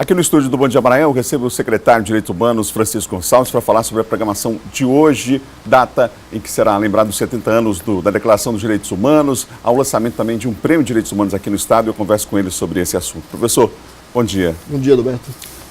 Aqui no estúdio do Bom Dia Maranhão, eu recebo o secretário de Direitos Humanos, Francisco Gonçalves, para falar sobre a programação de hoje, data em que será lembrado os 70 anos da Declaração dos Direitos Humanos, ao lançamento também de um prêmio de Direitos Humanos aqui no estado. Eu converso com ele sobre esse assunto. Professor, bom dia. Bom dia, Roberto.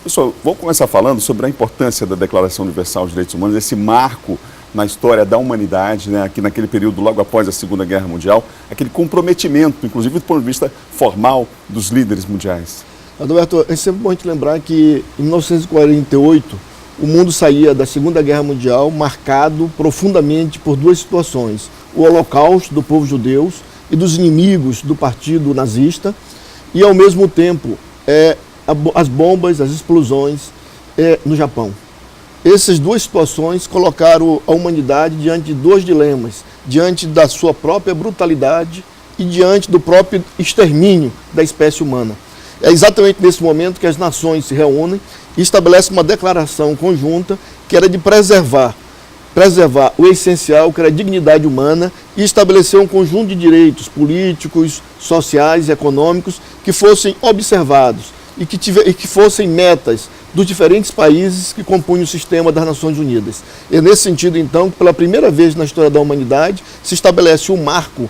Professor, vamos começar falando sobre a importância da Declaração Universal dos Direitos Humanos, esse marco na história da humanidade, né, aqui naquele período logo após a Segunda Guerra Mundial, aquele comprometimento, inclusive do ponto de vista formal, dos líderes mundiais. Roberto, é sempre bom a gente lembrar que em 1948 o mundo saía da Segunda Guerra Mundial marcado profundamente por duas situações: o Holocausto do povo judeu e dos inimigos do partido nazista, e ao mesmo tempo as bombas, as explosões no Japão. Essas duas situações colocaram a humanidade diante de dois dilemas, diante da sua própria brutalidade e diante do próprio extermínio da espécie humana. É exatamente nesse momento que as nações se reúnem e estabelecem uma declaração conjunta que era de preservar o essencial, que era a dignidade humana, e estabelecer um conjunto de direitos políticos, sociais e econômicos que fossem observados e que fossem metas dos diferentes países que compunham o sistema das Nações Unidas. E nesse sentido, então, pela primeira vez na história da humanidade, se estabelece um marco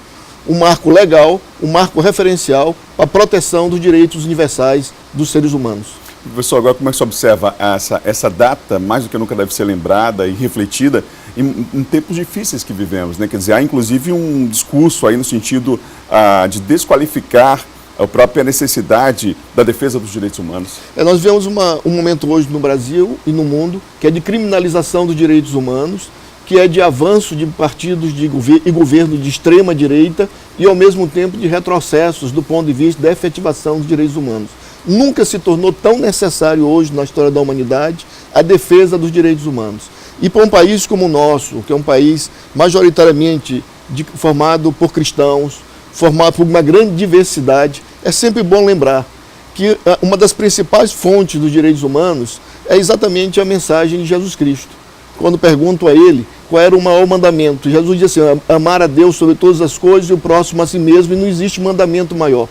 legal, um marco referencial para a proteção dos direitos universais dos seres humanos. Professor, agora como é que você observa essa data, mais do que nunca deve ser lembrada e refletida em tempos difíceis que vivemos, né? Quer dizer, há inclusive um discurso aí no sentido de desqualificar a própria necessidade da defesa dos direitos humanos. Nós vivemos um momento hoje no Brasil e no mundo que é de criminalização dos direitos humanos, que é de avanço de partidos e governo de extrema direita e, ao mesmo tempo, de retrocessos do ponto de vista da efetivação dos direitos humanos. Nunca se tornou tão necessário hoje, na história da humanidade, a defesa dos direitos humanos. E para um país como o nosso, que é um país majoritariamente formado por cristãos, formado por uma grande diversidade, é sempre bom lembrar que uma das principais fontes dos direitos humanos é exatamente a mensagem de Jesus Cristo. Quando pergunto a ele qual era o maior mandamento, Jesus diz assim: amar a Deus sobre todas as coisas e o próximo a si mesmo, e não existe mandamento maior.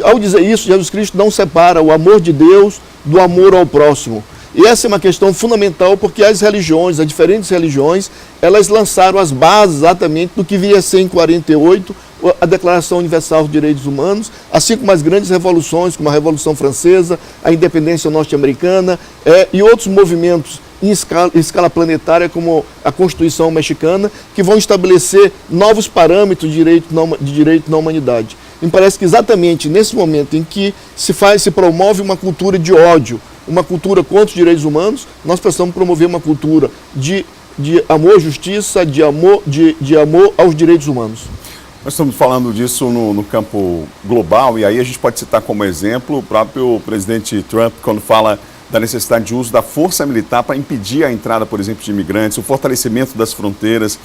Ao dizer isso, Jesus Cristo não separa o amor de Deus do amor ao próximo. E essa é uma questão fundamental, porque as diferentes religiões, elas lançaram as bases exatamente do que viria a ser em 48 a Declaração Universal dos Direitos Humanos, assim como as grandes revoluções, como a Revolução Francesa, a independência norte-americana e outros movimentos em escala planetária, como a Constituição mexicana, que vão estabelecer novos parâmetros de direito na humanidade. Me parece que exatamente nesse momento em que se promove uma cultura de ódio, uma cultura contra os direitos humanos, nós precisamos promover uma cultura de amor à justiça, de amor aos direitos humanos. Nós estamos falando disso no campo global, e aí a gente pode citar como exemplo o próprio presidente Trump, quando fala da necessidade de uso da força militar para impedir a entrada, por exemplo, de imigrantes, o fortalecimento das fronteiras,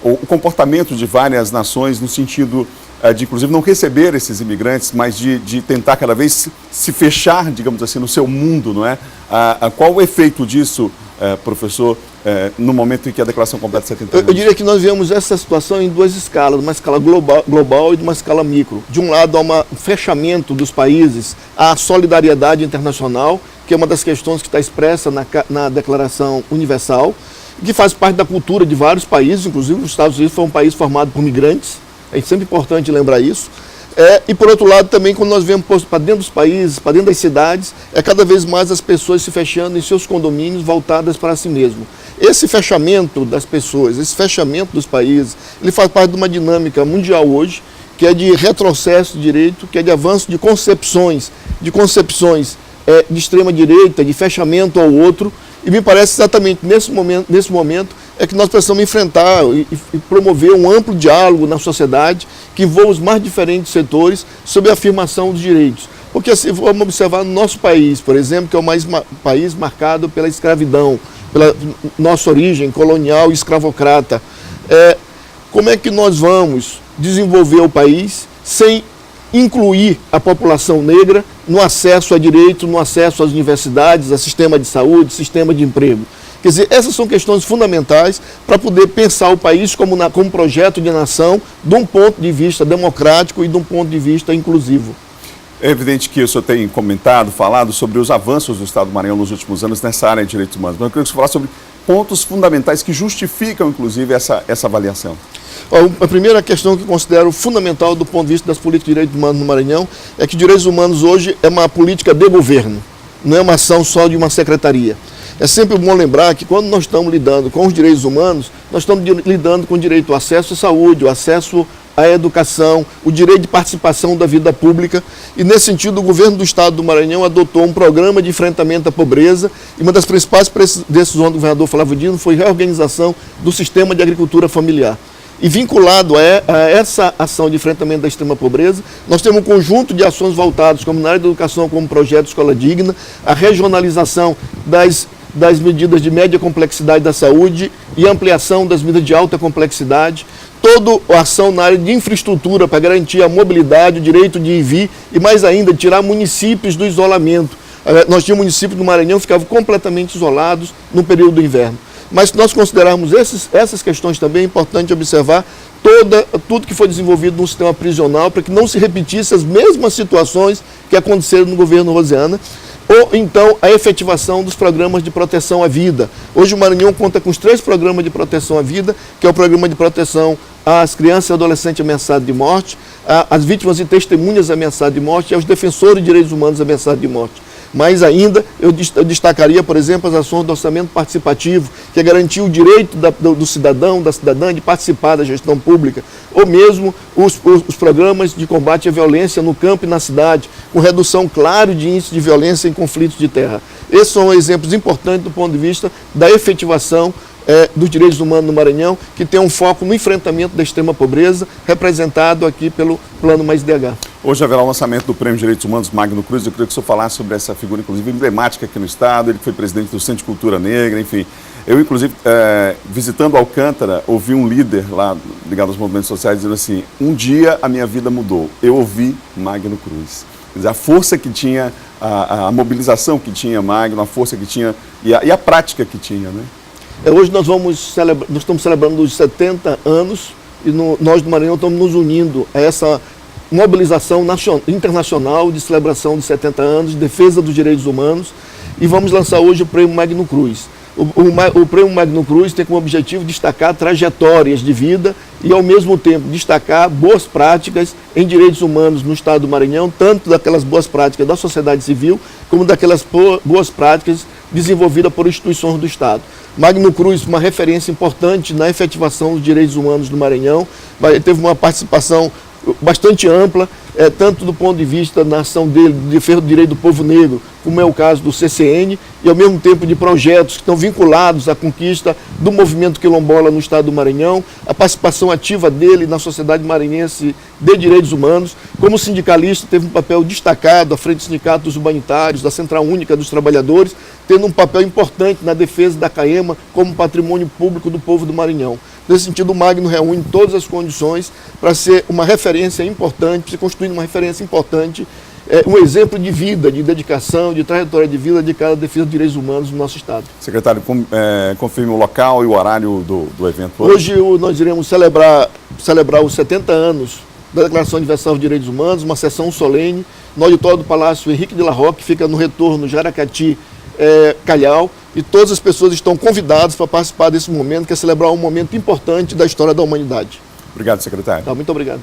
o comportamento de várias nações no sentido de, inclusive, não receber esses imigrantes, mas de tentar cada vez se fechar, digamos assim, no seu mundo, não é? Qual o efeito disso, professor, no momento em que a declaração completa 70 anos? Eu diria que nós vemos essa situação em duas escalas, uma escala global e uma escala micro. De um lado, há um fechamento dos países à solidariedade internacional, que é uma das questões que está expressa na Declaração Universal, que faz parte da cultura de vários países, inclusive os Estados Unidos foi um país formado por migrantes. É sempre importante lembrar isso. E por outro lado também, quando nós vemos para dentro dos países, para dentro das cidades, cada vez mais as pessoas se fechando em seus condomínios voltadas para si mesmo. Esse fechamento das pessoas, esse fechamento dos países, ele faz parte de uma dinâmica mundial hoje, que é de retrocesso de direito, que é de avanço de concepções de extrema direita, de fechamento ao outro. E me parece exatamente nesse momento é que nós precisamos enfrentar e promover um amplo diálogo na sociedade que envolva os mais diferentes setores sobre a afirmação dos direitos. Porque se vamos observar no nosso país, por exemplo, que é o país marcado pela escravidão, pela nossa origem colonial e escravocrata, como é que nós vamos desenvolver o país sem incluir a população negra no acesso a direito, no acesso às universidades, a sistema de saúde, sistema de emprego? Quer dizer, essas são questões fundamentais para poder pensar o país como projeto de nação, de um ponto de vista democrático e de um ponto de vista inclusivo. É evidente que o senhor tem comentado, falado sobre os avanços do Estado do Maranhão nos últimos anos nessa área de direitos humanos. Mas eu queria que você falasse sobre pontos fundamentais que justificam, inclusive, essa avaliação. A primeira questão que considero fundamental do ponto de vista das políticas de direitos humanos no Maranhão é que direitos humanos hoje é uma política de governo, não é uma ação só de uma secretaria. É sempre bom lembrar que quando nós estamos lidando com os direitos humanos, nós estamos lidando com o direito ao acesso à saúde, o acesso à educação, o direito de participação da vida pública. E, nesse sentido, o governo do Estado do Maranhão adotou um programa de enfrentamento à pobreza e uma das principais decisões do governador Flávio Dino foi a reorganização do sistema de agricultura familiar. E vinculado a essa ação de enfrentamento da extrema pobreza, nós temos um conjunto de ações voltadas, como na área da educação, como o projeto Escola Digna, a regionalização das medidas de média complexidade da saúde e ampliação das medidas de alta complexidade, toda a ação na área de infraestrutura para garantir a mobilidade, o direito de ir e vir e, mais ainda, tirar municípios do isolamento. Nós tínhamos municípios do Maranhão que ficavam completamente isolados no período do inverno. Mas se nós considerarmos essas questões também, é importante observar tudo que foi desenvolvido no sistema prisional para que não se repetisse as mesmas situações que aconteceram no governo Rosiana, ou então a efetivação dos programas de proteção à vida. Hoje o Maranhão conta com os 3 programas de proteção à vida, que é o programa de proteção às crianças e adolescentes ameaçados de morte, às vítimas e testemunhas ameaçadas de morte e aos defensores de direitos humanos ameaçados de morte. Mais ainda, eu destacaria, por exemplo, as ações do orçamento participativo, que é garantir o direito do cidadão, da cidadã de participar da gestão pública, ou mesmo os programas de combate à violência no campo e na cidade, com redução clara de índice de violência em conflitos de terra. Esses são exemplos importantes do ponto de vista da efetivação dos direitos humanos no Maranhão, que tem um foco no enfrentamento da extrema pobreza, representado aqui pelo Plano Mais DH. Hoje haverá o lançamento do Prêmio de Direitos Humanos Magno Cruz. Eu queria que o senhor falasse sobre essa figura, inclusive, emblemática aqui no Estado. Ele foi presidente do Centro de Cultura Negra, enfim. Eu, inclusive, visitando Alcântara, ouvi um líder lá ligado aos movimentos sociais dizendo assim: um dia a minha vida mudou, eu ouvi Magno Cruz. Quer dizer, a força que tinha, a mobilização que tinha Magno, a força que tinha e a prática que tinha, né? Hoje nós estamos celebrando os 70 anos e nós do Maranhão estamos nos unindo a essa mobilização internacional de celebração de 70 anos, de defesa dos direitos humanos, e vamos lançar hoje o Prêmio Magno Cruz. O Prêmio Magno Cruz tem como objetivo destacar trajetórias de vida e, ao mesmo tempo, destacar boas práticas em direitos humanos no Estado do Maranhão, tanto daquelas boas práticas da sociedade civil, como daquelas boas práticas desenvolvidas por instituições do Estado. Magno Cruz, uma referência importante na efetivação dos direitos humanos no Maranhão, teve uma participação bastante ampla, tanto do ponto de vista da ação dele, de defesa do direito do povo negro, como é o caso do CCN, e ao mesmo tempo de projetos que estão vinculados à conquista do movimento quilombola no Estado do Maranhão, a participação ativa dele na sociedade maranhense de direitos humanos. Como sindicalista, teve um papel destacado à frente do Sindicato dos Humanitários, da Central Única dos Trabalhadores, tendo um papel importante na defesa da CAEMA como patrimônio público do povo do Maranhão. Nesse sentido, o Magno reúne todas as condições para ser uma referência importante, para se construir uma referência importante, um exemplo de vida, de dedicação, de trajetória de vida dedicada à defesa dos direitos humanos no nosso Estado. Secretário, confirme o local e o horário do evento. Hoje nós iremos celebrar os 70 anos da Declaração Universal dos Direitos Humanos, uma sessão solene no auditório do Palácio Henrique de la Roque, que fica no retorno Jaracati, Calhau, e todas as pessoas estão convidadas para participar desse momento, que é celebrar um momento importante da história da humanidade. Obrigado, secretário. Muito obrigado.